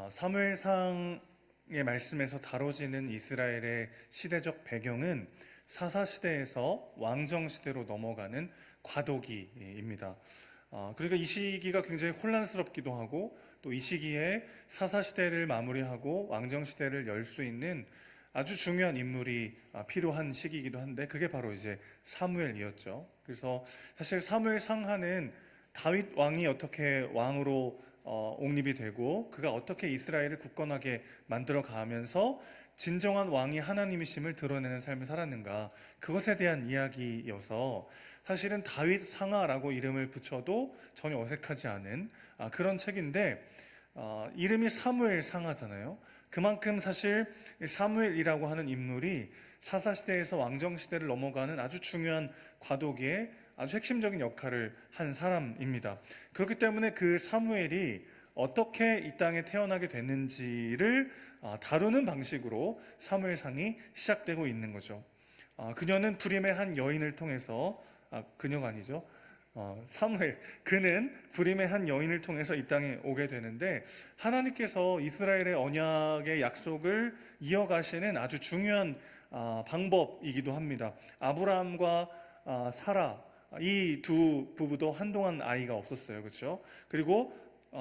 사무엘상의 말씀에서 다뤄지는 이스라엘의 시대적 배경은 사사시대에서 왕정시대로 넘어가는 과도기입니다. 그러니까 이 시기가 굉장히 혼란스럽기도 하고 또 이 시기에 사사시대를 마무리하고 왕정시대를 열 수 있는 아주 중요한 인물이 필요한 시기이기도 한데 그게 바로 이제 사무엘이었죠. 그래서 사실 사무엘 상하는 다윗 왕이 어떻게 왕으로 옹립이 되고 그가 어떻게 이스라엘을 굳건하게 만들어 가면서 진정한 왕이 하나님이심을 드러내는 삶을 살았는가, 그것에 대한 이야기여서 사실은 다윗 상하라고 이름을 붙여도 전혀 어색하지 않은 그런 책인데, 이름이 사무엘 상하잖아요. 그만큼 사실 사무엘이라고 하는 인물이 사사시대에서 왕정시대를 넘어가는 아주 중요한 과도기에 아주 핵심적인 역할을 한 사람입니다. 그렇기 때문에 그 사무엘이 어떻게 이 땅에 태어나게 됐는지를 다루는 방식으로 사무엘상이 시작되고 있는 거죠. 그녀는 불임의 한 여인을 통해서, 그녀가 아니죠. 사무엘, 그는 불임의 한 여인을 통해서 이 땅에 오게 되는데, 하나님께서 이스라엘의 언약의 약속을 이어가시는 아주 중요한 방법이기도 합니다. 아브라함과 사라, 이 두 부부도 한동안 아이가 없었어요. 그렇죠? 그리고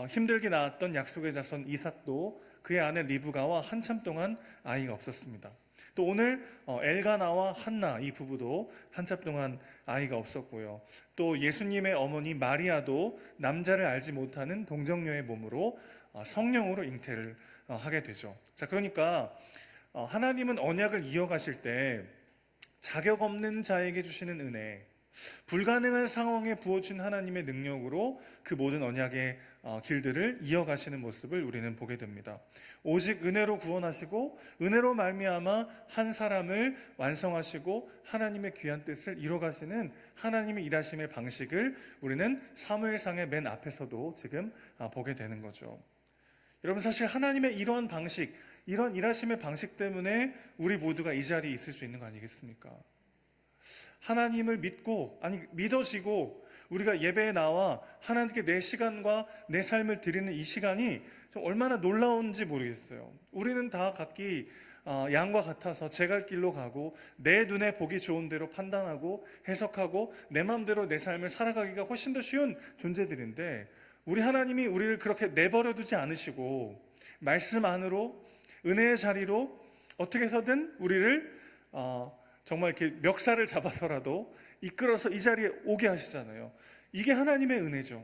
힘들게 낳았던 약속의 자손 이삭도 그의 아내 리브가와 한참 동안 아이가 없었습니다. 또 오늘 엘가나와 한나, 이 부부도 한참 동안 아이가 없었고요. 또 예수님의 어머니 마리아도 남자를 알지 못하는 동정녀의 몸으로 성령으로 잉태를 하게 되죠. 자, 그러니까 하나님은 언약을 이어가실 때 자격 없는 자에게 주시는 은혜, 불가능한 상황에 부어준 하나님의 능력으로 그 모든 언약의 길들을 이어가시는 모습을 우리는 보게 됩니다. 오직 은혜로 구원하시고 은혜로 말미암아 한 사람을 완성하시고 하나님의 귀한 뜻을 이뤄가시는 하나님의 일하심의 방식을 우리는 사무엘상의 맨 앞에서도 지금 보게 되는 거죠. 여러분, 사실 하나님의 이러한 방식, 이런 일하심의 방식 때문에 우리 모두가 이 자리에 있을 수 있는 거 아니겠습니까? 하나님을 믿고, 믿어지고 우리가 예배에 나와 하나님께 내 시간과 내 삶을 드리는 이 시간이 좀 얼마나 놀라운지 모르겠어요. 우리는 다 각기 양과 같아서 제 갈 길로 가고 내 눈에 보기 좋은 대로 판단하고 해석하고 내 마음대로 내 삶을 살아가기가 훨씬 더 쉬운 존재들인데, 우리 하나님이 우리를 그렇게 내버려 두지 않으시고 말씀 안으로, 은혜의 자리로 어떻게 해서든 우리를 정말 이렇게 멱살을 잡아서라도 이끌어서 이 자리에 오게 하시잖아요. 이게 하나님의 은혜죠.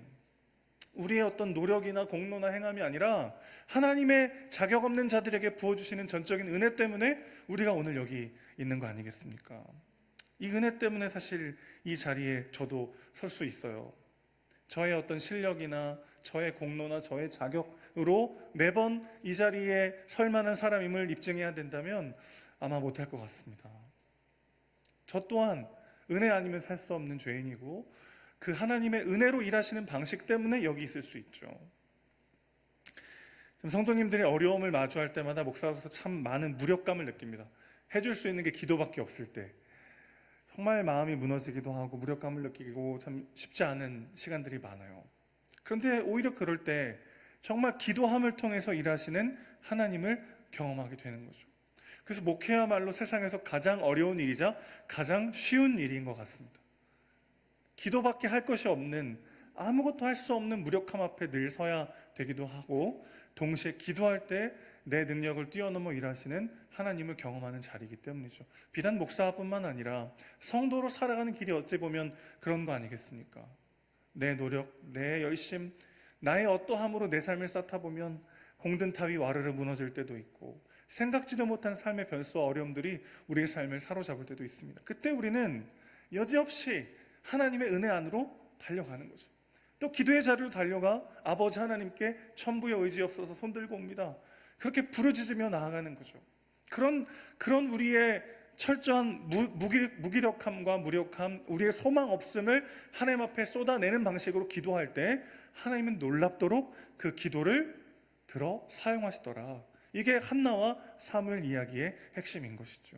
우리의 어떤 노력이나 공로나 행함이 아니라 하나님의 자격 없는 자들에게 부어주시는 전적인 은혜 때문에 우리가 오늘 여기 있는 거 아니겠습니까? 이 은혜 때문에 사실 이 자리에 저도 설 수 있어요. 저의 어떤 실력이나 저의 공로나 저의 자격으로 매번 이 자리에 설 만한 사람임을 입증해야 된다면 아마 못할 것 같습니다. 저 또한 은혜 아니면 살 수 없는 죄인이고 그 하나님의 은혜로 일하시는 방식 때문에 여기 있을 수 있죠. 성도님들이 어려움을 마주할 때마다 목사로서 참 많은 무력감을 느낍니다. 해줄 수 있는 게 기도밖에 없을 때 정말 마음이 무너지기도 하고 무력감을 느끼고 참 쉽지 않은 시간들이 많아요. 그런데 오히려 그럴 때 정말 기도함을 통해서 일하시는 하나님을 경험하게 되는 거죠. 그래서 목회야말로 세상에서 가장 어려운 일이자 가장 쉬운 일인 것 같습니다. 기도밖에 할 것이 없는, 아무것도 할 수 없는 무력함 앞에 늘 서야 되기도 하고, 동시에 기도할 때 내 능력을 뛰어넘어 일하시는 하나님을 경험하는 자리이기 때문이죠. 비단 목사뿐만 아니라 성도로 살아가는 길이 어찌 보면 그런 거 아니겠습니까? 내 노력, 내 열심, 나의 어떠함으로 내 삶을 쌓다 보면 공든 탑이 와르르 무너질 때도 있고 생각지도 못한 삶의 변수와 어려움들이 우리의 삶을 사로잡을 때도 있습니다. 그때 우리는 여지없이 하나님의 은혜 안으로 달려가는 거죠. 또 기도의 자리로 달려가 아버지 하나님께 천부의 의지 없어서 손들고 옵니다. 그렇게 부르짖으며 나아가는 거죠. 그런 우리의 철저한 무기력함과 무력함, 우리의 소망 없음을 하나님 앞에 쏟아내는 방식으로 기도할 때 하나님은 놀랍도록 그 기도를 들어 사용하시더라. 이게 한나와 사무엘 이야기의 핵심인 것이죠.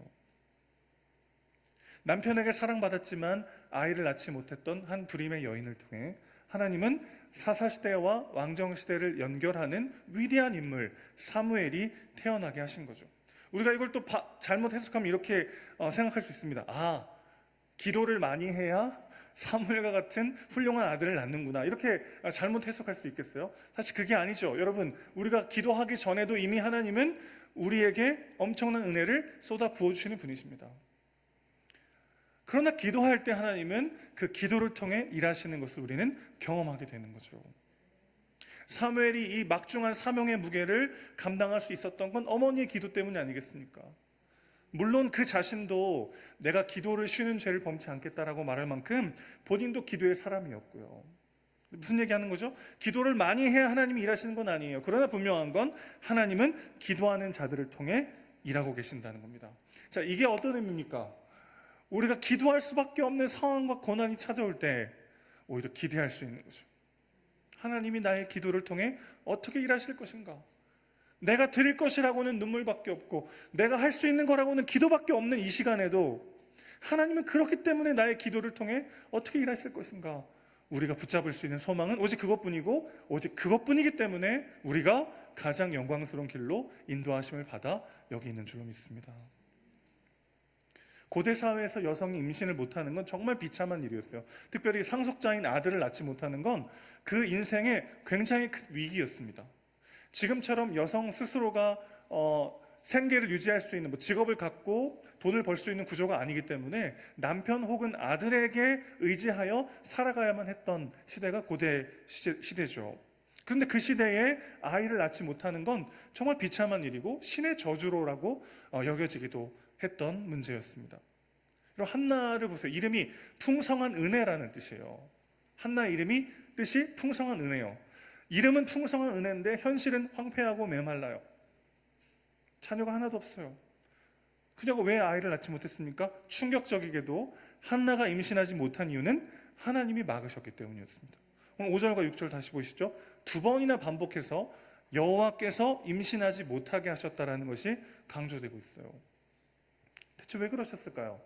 남편에게 사랑받았지만 아이를 낳지 못했던 한 불임의 여인을 통해 하나님은 사사시대와 왕정시대를 연결하는 위대한 인물 사무엘이 태어나게 하신 거죠. 우리가 이걸 또 잘못 해석하면 이렇게 생각할 수 있습니다. 아, 기도를 많이 해야 사무엘과 같은 훌륭한 아들을 낳는구나, 이렇게 잘못 해석할 수 있겠어요? 사실 그게 아니죠. 여러분, 우리가 기도하기 전에도 이미 하나님은 우리에게 엄청난 은혜를 쏟아 부어주시는 분이십니다. 그러나 기도할 때 하나님은 그 기도를 통해 일하시는 것을 우리는 경험하게 되는 거죠. 사무엘이 이 막중한 사명의 무게를 감당할 수 있었던 건 어머니의 기도 때문이 아니겠습니까? 물론 그 자신도 내가 기도를 쉬는 죄를 범치 않겠다라고 말할 만큼 본인도 기도의 사람이었고요. 무슨 얘기하는 거죠? 기도를 많이 해야 하나님이 일하시는 건 아니에요. 그러나 분명한 건 하나님은 기도하는 자들을 통해 일하고 계신다는 겁니다. 자, 이게 어떤 의미입니까? 우리가 기도할 수밖에 없는 상황과 고난이 찾아올 때 오히려 기대할 수 있는 거죠. 하나님이 나의 기도를 통해 어떻게 일하실 것인가? 내가 드릴 것이라고는 눈물밖에 없고 내가 할 수 있는 거라고는 기도밖에 없는 이 시간에도 하나님은 그렇기 때문에 나의 기도를 통해 어떻게 일하실 것인가? 우리가 붙잡을 수 있는 소망은 오직 그것뿐이고 오직 그것뿐이기 때문에 우리가 가장 영광스러운 길로 인도하심을 받아 여기 있는 줄로 믿습니다. 고대 사회에서 여성이 임신을 못하는 건 정말 비참한 일이었어요. 특별히 상속자인 아들을 낳지 못하는 건 그 인생의 굉장히 큰 위기였습니다. 지금처럼 여성 스스로가 생계를 유지할 수 있는 직업을 갖고 돈을 벌 수 있는 구조가 아니기 때문에 남편 혹은 아들에게 의지하여 살아가야만 했던 시대가 고대 시대죠. 그런데 그 시대에 아이를 낳지 못하는 건 정말 비참한 일이고 신의 저주로라고 여겨지기도 했던 문제였습니다. 그리고 한나를 보세요. 이름이 풍성한 은혜라는 뜻이에요. 한나의 이름이 뜻이 풍성한 은혜요. 이름은 풍성한 은혜인데 현실은 황폐하고 메말라요. 자녀가 하나도 없어요. 그녀가 왜 아이를 낳지 못했습니까? 충격적이게도 한나가 임신하지 못한 이유는 하나님이 막으셨기 때문이었습니다. 오늘 5절과 6절 다시 보시죠. 2번이나 반복해서 여호와께서 임신하지 못하게 하셨다라는 것이 강조되고 있어요. 대체 왜 그러셨을까요?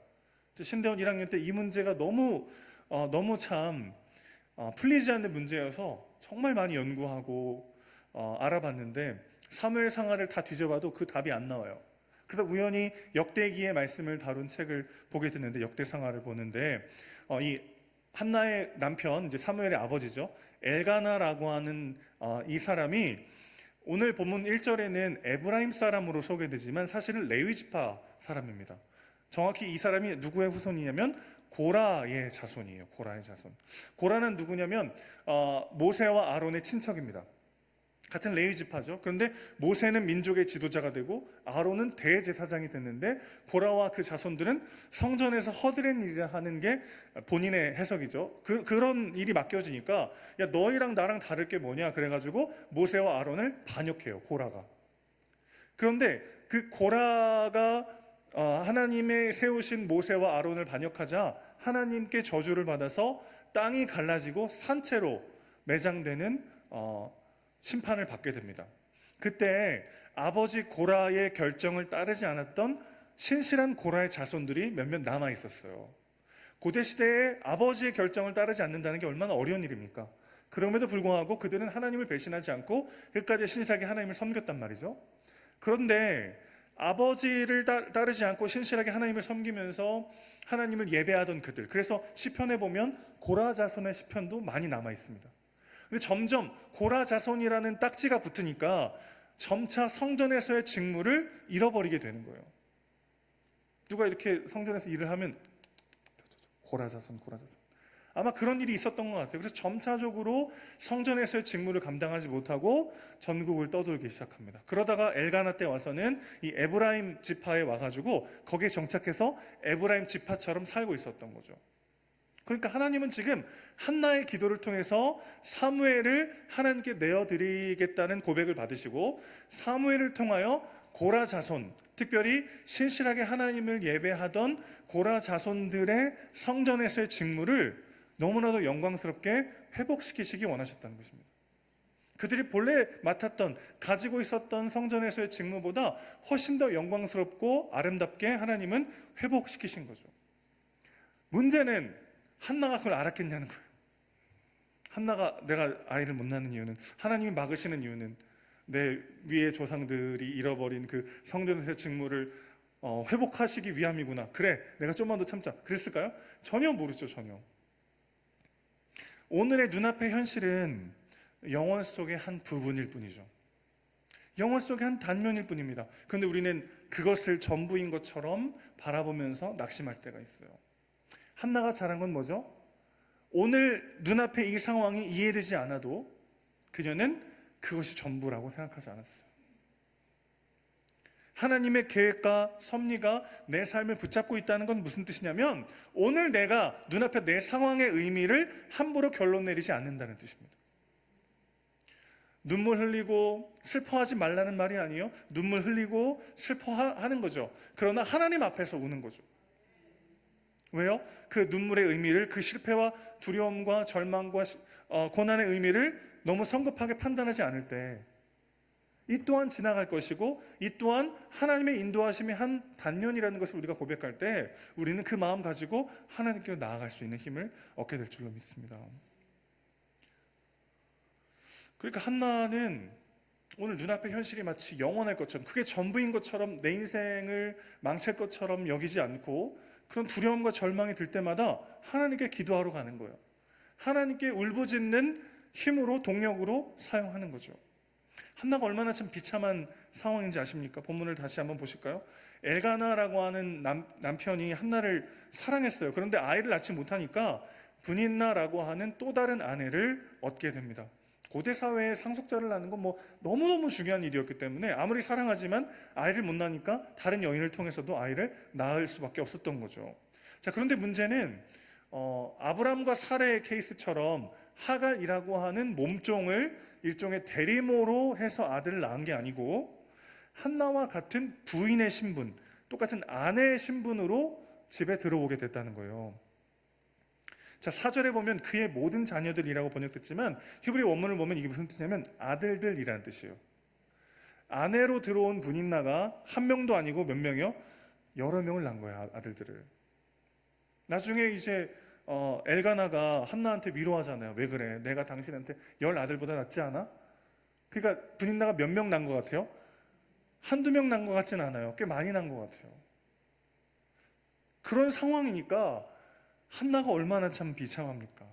신대원 1학년 때 이 문제가 너무 참 풀리지 않는 문제여서 정말 많이 연구하고 알아봤는데 사무엘상하를 다 뒤져봐도 그 답이 안 나와요. 그래서 우연히 역대기의 말씀을 다룬 책을 보게 됐는데, 역대상하를 보는데 이 한나의 남편, 이제 사무엘의 아버지죠, 엘가나라고 하는 이 사람이 오늘 본문 1절에는 에브라임 사람으로 소개되지만 사실은 레위 지파 사람입니다. 정확히 이 사람이 누구의 후손이냐면 고라의 자손이에요. 고라의 자손. 고라는 누구냐면 모세와 아론의 친척입니다. 같은 레위 지파죠. 그런데 모세는 민족의 지도자가 되고 아론은 대제사장이 됐는데 고라와 그 자손들은 성전에서 허드렛 일을 하는 게 본인의 해석이죠. 그런 일이 맡겨지니까 야, 너희랑 나랑 다를 게 뭐냐 그래가지고 모세와 아론을 반역해요. 고라가. 그런데 그 고라가 하나님의 세우신 모세와 아론을 반역하자 하나님께 저주를 받아서 땅이 갈라지고 산채로 매장되는 심판을 받게 됩니다. 그때 아버지 고라의 결정을 따르지 않았던 신실한 고라의 자손들이 몇몇 남아 있었어요. 고대 시대에 아버지의 결정을 따르지 않는다는 게 얼마나 어려운 일입니까? 그럼에도 불구하고 그들은 하나님을 배신하지 않고 끝까지 신실하게 하나님을 섬겼단 말이죠. 그런데 아버지를 따르지 않고 신실하게 하나님을 섬기면서 하나님을 예배하던 그들, 그래서 시편에 보면 고라 자손의 시편도 많이 남아 있습니다. 근데 점점 고라 자손이라는 딱지가 붙으니까 점차 성전에서의 직무를 잃어버리게 되는 거예요. 누가 이렇게 성전에서 일을 하면 고라 자손, 고라 자손. 아마 그런 일이 있었던 것 같아요. 그래서 점차적으로 성전에서의 직무를 감당하지 못하고 전국을 떠돌기 시작합니다. 그러다가 엘가나 때 와서는 이 에브라임 지파에 와가지고 거기에 정착해서 에브라임 지파처럼 살고 있었던 거죠. 그러니까 하나님은 지금 한나의 기도를 통해서 사무엘을 하나님께 내어드리겠다는 고백을 받으시고 사무엘을 통하여 고라 자손, 특별히 신실하게 하나님을 예배하던 고라 자손들의 성전에서의 직무를 너무나도 영광스럽게 회복시키시기 원하셨다는 것입니다. 그들이 본래 맡았던, 가지고 있었던 성전에서의 직무보다 훨씬 더 영광스럽고 아름답게 하나님은 회복시키신 거죠. 문제는 한나가 그걸 알았겠냐는 거예요. 한나가 내가 아이를 못 낳는 이유는, 하나님이 막으시는 이유는, 내 위의 조상들이 잃어버린 그 성전에서의 직무를 회복하시기 위함이구나. 그래, 내가 좀만 더 참자. 그랬을까요? 전혀 모르죠, 전혀. 오늘의 눈앞의 현실은 영원 속의 한 부분일 뿐이죠. 영원 속의 한 단면일 뿐입니다. 그런데 우리는 그것을 전부인 것처럼 바라보면서 낙심할 때가 있어요. 한나가 잘한 건 뭐죠? 오늘 눈앞의 이 상황이 이해되지 않아도 그녀는 그것이 전부라고 생각하지 않았어요. 하나님의 계획과 섭리가 내 삶을 붙잡고 있다는 건 무슨 뜻이냐면, 오늘 내가 눈앞에 내 상황의 의미를 함부로 결론 내리지 않는다는 뜻입니다. 눈물 흘리고 슬퍼하지 말라는 말이 아니에요. 눈물 흘리고 슬퍼하는 거죠. 그러나 하나님 앞에서 우는 거죠. 왜요? 그 눈물의 의미를, 그 실패와 두려움과 절망과 고난의 의미를 너무 성급하게 판단하지 않을 때, 이 또한 지나갈 것이고, 이 또한 하나님의 인도하심이 한 단면이라는 것을 우리가 고백할 때, 우리는 그 마음 가지고 하나님께로 나아갈 수 있는 힘을 얻게 될 줄로 믿습니다. 그러니까 한나는 오늘 눈앞의 현실이 마치 영원할 것처럼, 그게 전부인 것처럼, 내 인생을 망칠 것처럼 여기지 않고, 그런 두려움과 절망이 들 때마다 하나님께 기도하러 가는 거예요. 하나님께 울부짖는 힘으로, 동력으로 사용하는 거죠. 한나가 얼마나 참 비참한 상황인지 아십니까? 본문을 다시 한번 보실까요? 엘가나라고 하는 남편이 한나를 사랑했어요. 그런데 아이를 낳지 못하니까 브닌나라고 하는 또 다른 아내를 얻게 됩니다. 고대 사회에 상속자를 낳는 건 너무너무 중요한 일이었기 때문에 아무리 사랑하지만 아이를 못 낳으니까 다른 여인을 통해서도 아이를 낳을 수밖에 없었던 거죠. 자, 그런데 문제는 아브람과 사레의 케이스처럼 하갈이라고 하는 몸종을 일종의 대리모로 해서 아들을 낳은 게 아니고, 한나와 같은 부인의 신분, 똑같은 아내의 신분으로 집에 들어오게 됐다는 거예요. 자, 4절에 보면 그의 모든 자녀들이라고 번역됐지만 히브리 원문을 보면 이게 무슨 뜻이냐면 아들들이라는 뜻이에요. 아내로 들어온 분인나가 한 명도 아니고 몇 명이요? 여러 명을 낳은 거야, 아들들을. 나중에 이제 엘가나가 한나한테 위로하잖아요. 왜 그래? 내가 당신한테 10아들보다 낫지 않아? 그러니까 분인나가 몇 명 낳은 것 같아요? 한두 명 낳은 것 같진 않아요. 꽤 많이 낳은 것 같아요. 그런 상황이니까 한나가 얼마나 참 비참합니까?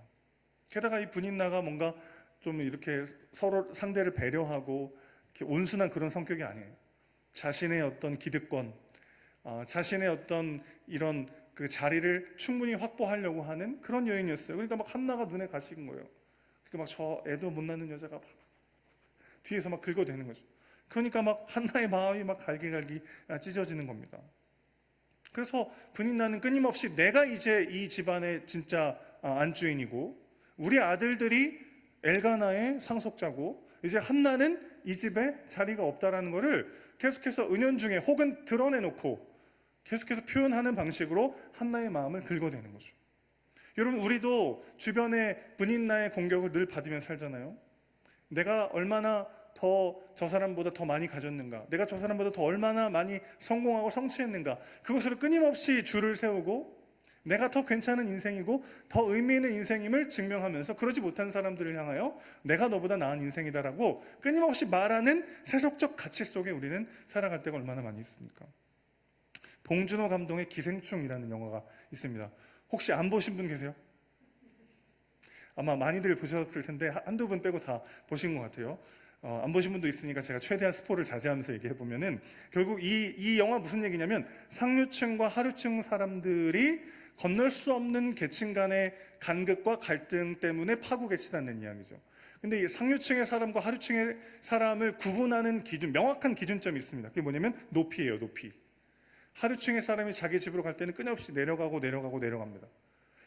게다가 이 분인나가 뭔가 좀 이렇게 서로 상대를 배려하고 이렇게 온순한 그런 성격이 아니에요. 자신의 어떤 기득권, 자신의 어떤 이런 그 자리를 충분히 확보하려고 하는 그런 여인이었어요. 그러니까 막 한나가 눈에 가시는 거예요. 그러니까 막 저 애도 못 낳는 여자가 막 뒤에서 막 긁어대는 거죠. 그러니까 막 한나의 마음이 막 갈기갈기 찢어지는 겁니다. 그래서 분인나는 끊임없이 내가 이제 이 집안의 진짜 안주인이고, 우리 아들들이 엘가나의 상속자고, 이제 한나는 이 집에 자리가 없다라는 것을 계속해서 은연중에 혹은 드러내놓고 계속해서 표현하는 방식으로 한나의 마음을 긁어대는 거죠. 여러분, 우리도 주변의 분인나의 공격을 늘 받으며 살잖아요. 내가 얼마나 더 저 사람보다 더 많이 가졌는가, 내가 저 사람보다 더 얼마나 많이 성공하고 성취했는가, 그것으로 끊임없이 줄을 세우고 내가 더 괜찮은 인생이고 더 의미 있는 인생임을 증명하면서, 그러지 못한 사람들을 향하여 내가 너보다 나은 인생이다라고 끊임없이 말하는 세속적 가치 속에 우리는 살아갈 때가 얼마나 많이 있습니까? 봉준호 감독의 기생충이라는 영화가 있습니다. 혹시 안 보신 분 계세요? 아마 많이들 보셨을 텐데 한두 분 빼고 다 보신 것 같아요. 안 보신 분도 있으니까 제가 최대한 스포를 자제하면서 얘기해 보면은, 결국 이 영화 무슨 얘기냐면, 상류층과 하류층 사람들이 건널 수 없는 계층 간의 간극과 갈등 때문에 파국에 치닫는 이야기죠. 근데 이 상류층의 사람과 하류층의 사람을 구분하는 기준, 명확한 기준점이 있습니다. 그게 뭐냐면 높이예요, 높이. 하류층의 사람이 자기 집으로 갈 때는 끊임없이 내려갑니다.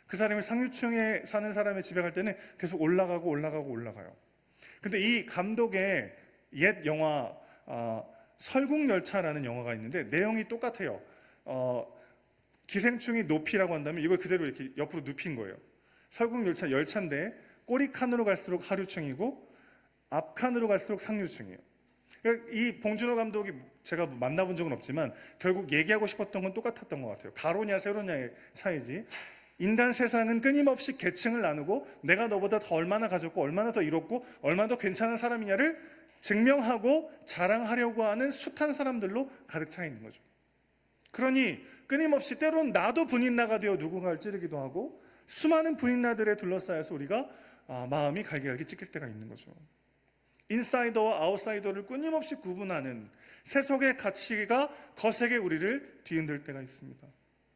그 사람이 상류층에 사는 사람의 집에 갈 때는 계속 올라가요. 근데 이 감독의 옛 영화 설국열차라는 영화가 있는데 내용이 똑같아요. 기생충이 높이라고 한다면 이걸 그대로 이렇게 옆으로 눕힌 거예요. 설국열차 열차인데 꼬리칸으로 갈수록 하류층이고 앞칸으로 갈수록 상류층이에요. 그러니까 이 봉준호 감독이 제가 만나본 적은 없지만 결국 얘기하고 싶었던 건 똑같았던 것 같아요. 가로냐 세로냐의 차이지. 인간 세상은 끊임없이 계층을 나누고 내가 너보다 더 얼마나 가졌고 얼마나 더 이롭고 얼마나 더 괜찮은 사람이냐를 증명하고 자랑하려고 하는 숱한 사람들로 가득 차 있는 거죠. 그러니 끊임없이 때론 나도 분인나가 되어 누군가를 찌르기도 하고 수많은 분인나들에 둘러싸여서 우리가 마음이 갈기갈기 찢길 때가 있는 거죠. 인사이더와 아웃사이더를 끊임없이 구분하는 세속의 가치가 거세게 우리를 뒤흔들 때가 있습니다.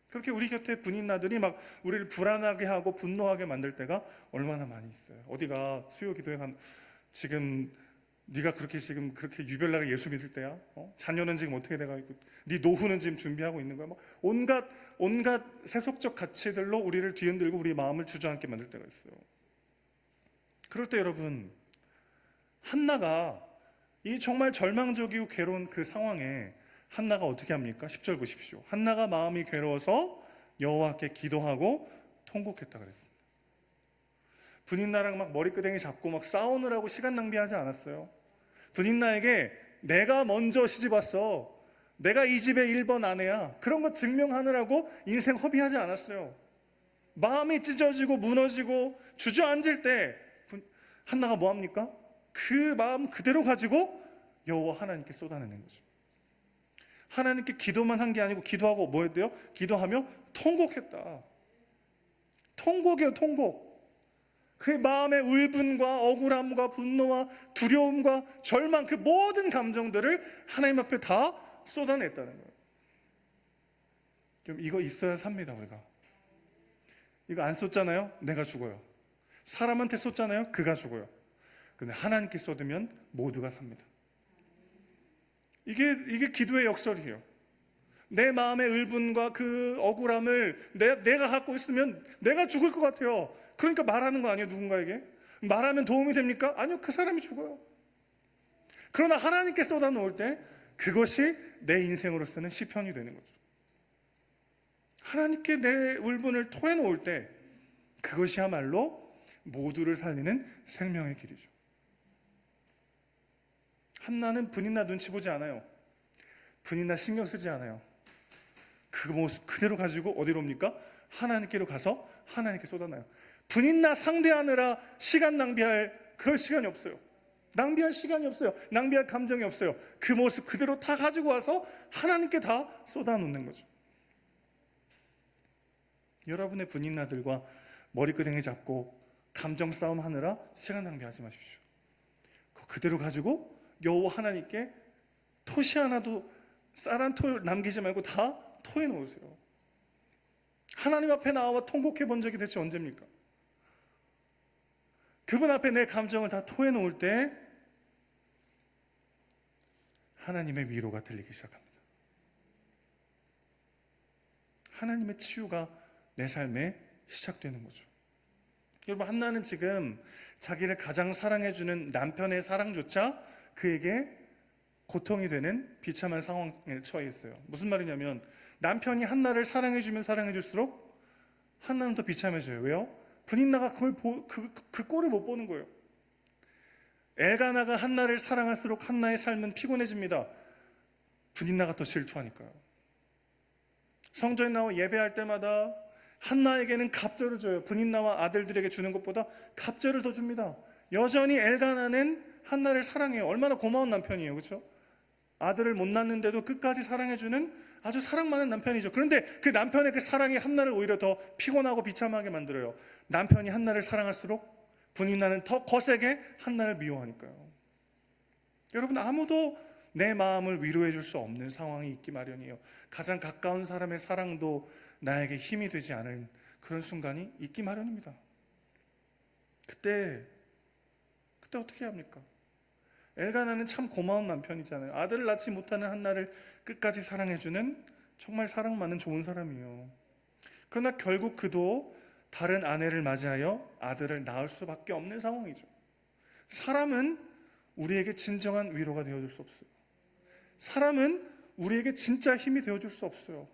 그렇게 우리 곁에 분인나들이 막 우리를 불안하게 하고 분노하게 만들 때가 얼마나 많이 있어요. 어디가 수요 기도회 지금 네가 그렇게 지금 그렇게 유별나게 예수 믿을 때야? 자녀는 지금 어떻게 돼가 있고 네 노후는 지금 준비하고 있는 거야? 막 온갖 세속적 가치들로 우리를 뒤흔들고 우리 마음을 주저앉게 만들 때가 있어요. 그럴 때 여러분, 한나가 이 정말 절망적이고 괴로운 그 상황에 한나가 어떻게 합니까? 10절 보십시오. 한나가 마음이 괴로워서 여호와께 기도하고 통곡했다 그랬습니다. 분인나랑 막 머리끄댕이 잡고 막 싸우느라고 시간 낭비하지 않았어요. 분인나에게 내가 먼저 시집 왔어, 내가 이 집의 1번 아내야, 그런 거 증명하느라고 인생 허비하지 않았어요. 마음이 찢어지고 무너지고 주저앉을 때 한나가 뭐 합니까? 그 마음 그대로 가지고 여호와 하나님께 쏟아내는 거죠. 하나님께 기도만 한 게 아니고 기도하고 뭐 했대요? 기도하며 통곡했다. 통곡이에요, 통곡. 그의 마음의 울분과 억울함과 분노와 두려움과 절망, 그 모든 감정들을 하나님 앞에 다 쏟아냈다는 거예요. 좀 이거 있어야 삽니다, 우리가. 이거 안 쏟잖아요? 내가 죽어요. 사람한테 쏟잖아요? 그가 죽어요. 근데 하나님께 쏟으면 모두가 삽니다. 이게 기도의 역설이에요. 내 마음의 울분과 그 억울함을 내가 갖고 있으면 내가 죽을 것 같아요. 그러니까 말하는 거 아니에요, 누군가에게? 말하면 도움이 됩니까? 아니요, 그 사람이 죽어요. 그러나 하나님께 쏟아놓을 때 그것이 내 인생으로서는 시편이 되는 거죠. 하나님께 내 울분을 토해놓을 때 그것이야말로 모두를 살리는 생명의 길이죠. 한나는 분인나 눈치 보지 않아요. 분인나 신경 쓰지 않아요. 그 모습 그대로 가지고 어디로 옵니까? 하나님께로 가서 하나님께 쏟아놔요. 분인나 상대하느라 시간 낭비할 그럴 시간이 없어요. 낭비할 시간이 없어요. 낭비할 감정이 없어요. 그 모습 그대로 다 가지고 와서 하나님께 다 쏟아놓는 거죠. 여러분의 분인나들과 머리끄댕이 잡고 감정 싸움 하느라 시간 낭비하지 마십시오. 그대로 가지고 여호와 하나님께 토시 하나도 쌀 한 톨 남기지 말고 다 토해 놓으세요. 하나님 앞에 나와 통곡해 본 적이 대체 언제입니까? 그분 앞에 내 감정을 다 토해 놓을 때 하나님의 위로가 들리기 시작합니다. 하나님의 치유가 내 삶에 시작되는 거죠. 여러분, 한나는 지금 자기를 가장 사랑해주는 남편의 사랑조차 그에게 고통이 되는 비참한 상황에 처해 있어요. 무슨 말이냐면 남편이 한나를 사랑해주면 사랑해줄수록 한나는 더 비참해져요. 왜요? 분인나가 그 꼴을 못 보는 거예요. 엘가나가 한나를 사랑할수록 한나의 삶은 피곤해집니다. 분인나가 더 질투하니까요. 성전에 나와 예배할 때마다 한나에게는 갑절을 줘요. 분인나와 아들들에게 주는 것보다 갑절을 더 줍니다. 여전히 엘가나는 한나를 사랑해요. 얼마나 고마운 남편이에요, 그렇죠? 아들을 못 낳는데도 끝까지 사랑해주는 아주 사랑 많은 남편이죠. 그런데 그 남편의 그 사랑이 한나를 오히려 더 피곤하고 비참하게 만들어요. 남편이 한나를 사랑할수록 분인나는 더 거세게 한나를 미워하니까요. 여러분, 아무도 내 마음을 위로해 줄 수 없는 상황이 있기 마련이에요. 가장 가까운 사람의 사랑도 나에게 힘이 되지 않을 그런 순간이 있기 마련입니다. 그때 어떻게 해야 합니까? 엘가나는 참 고마운 남편이잖아요. 아들을 낳지 못하는 한나를 끝까지 사랑해주는 정말 사랑 많은 좋은 사람이에요. 그러나 결국 그도 다른 아내를 맞이하여 아들을 낳을 수밖에 없는 상황이죠. 사람은 우리에게 진정한 위로가 되어줄 수 없어요. 사람은 우리에게 진짜 힘이 되어줄 수 없어요.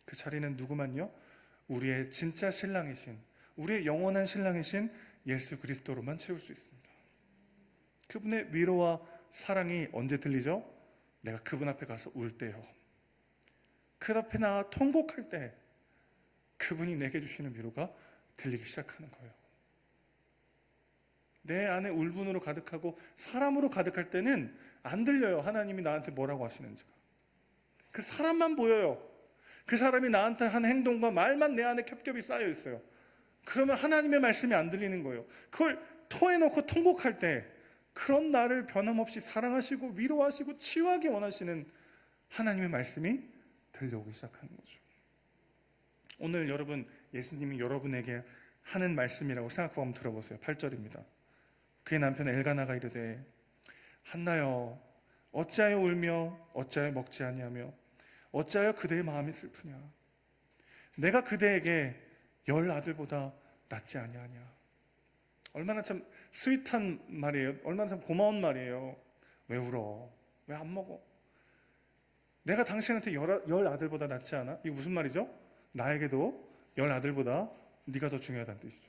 그 자리는 누구만요? 우리의 진짜 신랑이신, 우리의 영원한 신랑이신 예수 그리스도로만 채울 수 있습니다. 그분의 위로와 사랑이 언제 들리죠? 내가 그분 앞에 가서 울 때요. 그 앞에 나와 통곡할 때 그분이 내게 주시는 위로가 들리기 시작하는 거예요. 내 안에 울분으로 가득하고 사람으로 가득할 때는 안 들려요. 하나님이 나한테 뭐라고 하시는지가. 그 사람만 보여요. 그 사람이 나한테 한 행동과 말만 내 안에 겹겹이 쌓여 있어요. 그러면 하나님의 말씀이 안 들리는 거예요. 그걸 토해놓고 통곡할 때 그런 나를 변함없이 사랑하시고 위로하시고 치유하기 원하시는 하나님의 말씀이 들려오기 시작하는 거죠. 오늘 여러분, 예수님이 여러분에게 하는 말씀이라고 생각하고 한번 들어보세요. 8절입니다. 그의 남편 엘가나가 이르되 한나여 어찌하여 울며 어찌하여 먹지 아니하며 어찌하여 그대의 마음이 슬프냐. 내가 그대에게 10 아들보다 낫지 아니하냐. 얼마나 참 스윗한 말이에요. 얼마나 참 고마운 말이에요. 왜 울어? 왜 안 먹어? 내가 당신한테 10 아들보다 낫지 않아? 이거 무슨 말이죠? 나에게도 10 아들보다 네가 더 중요하다는 뜻이죠.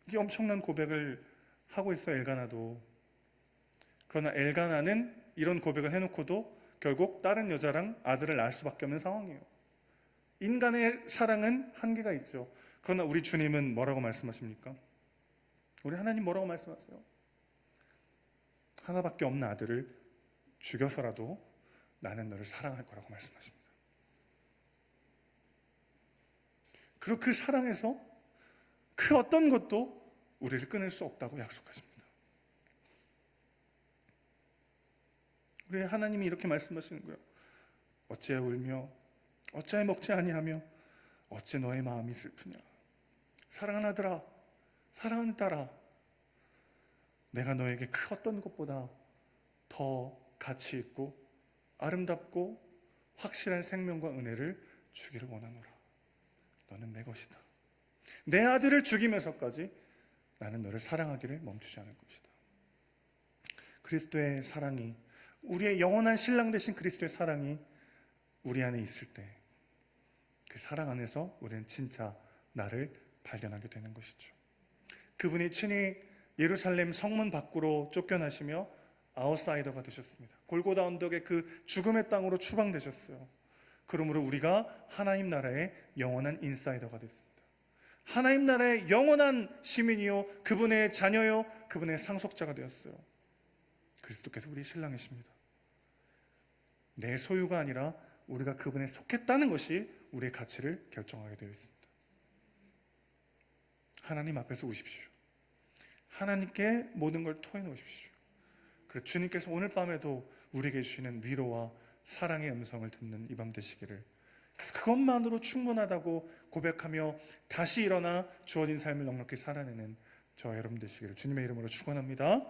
이게 엄청난 고백을 하고 있어요, 엘가나도. 그러나 엘가나는 이런 고백을 해놓고도 결국 다른 여자랑 아들을 낳을 수밖에 없는 상황이에요. 인간의 사랑은 한계가 있죠. 그러나 우리 주님은 뭐라고 말씀하십니까? 우리 하나님 뭐라고 말씀하세요? 하나밖에 없는 아들을 죽여서라도 나는 너를 사랑할 거라고 말씀하십니다. 그리고 그 사랑에서 그 어떤 것도 우리를 끊을 수 없다고 약속하십니다. 우리 하나님이 이렇게 말씀하시는 거예요. 어찌하여 울며 어찌하여 먹지 아니하며 어찌 너의 마음이 슬프냐. 사랑하는 아들아, 사랑하는 딸아, 내가 너에게 그 어떤 것보다 더 가치 있고 아름답고 확실한 생명과 은혜를 주기를 원하노라. 너는 내 것이다. 내 아들을 죽이면서까지 나는 너를 사랑하기를 멈추지 않을 것이다. 그리스도의 사랑이, 우리의 영원한 신랑 되신 그리스도의 사랑이 우리 안에 있을 때 그 사랑 안에서 우리는 진짜 나를 발견하게 되는 것이죠. 그분이 친히 예루살렘 성문 밖으로 쫓겨나시며 아웃사이더가 되셨습니다. 골고다 언덕의 그 죽음의 땅으로 추방되셨어요. 그러므로 우리가 하나님 나라의 영원한 인사이더가 됐습니다. 하나님 나라의 영원한 시민이요, 그분의 자녀요, 그분의 상속자가 되었어요. 그리스도께서 우리 신랑이십니다. 내 소유가 아니라 우리가 그분에 속했다는 것이 우리의 가치를 결정하게 되어 있습니다. 하나님 앞에서 우십시오. 하나님께 모든 걸 토해놓으십시오. 그래서 주님께서 오늘 밤에도 우리에게 주시는 위로와 사랑의 음성을 듣는 이 밤 되시기를, 그래서 그것만으로 충분하다고 고백하며 다시 일어나 주어진 삶을 넉넉히 살아내는 저와 여러분 되시기를 주님의 이름으로 축원합니다.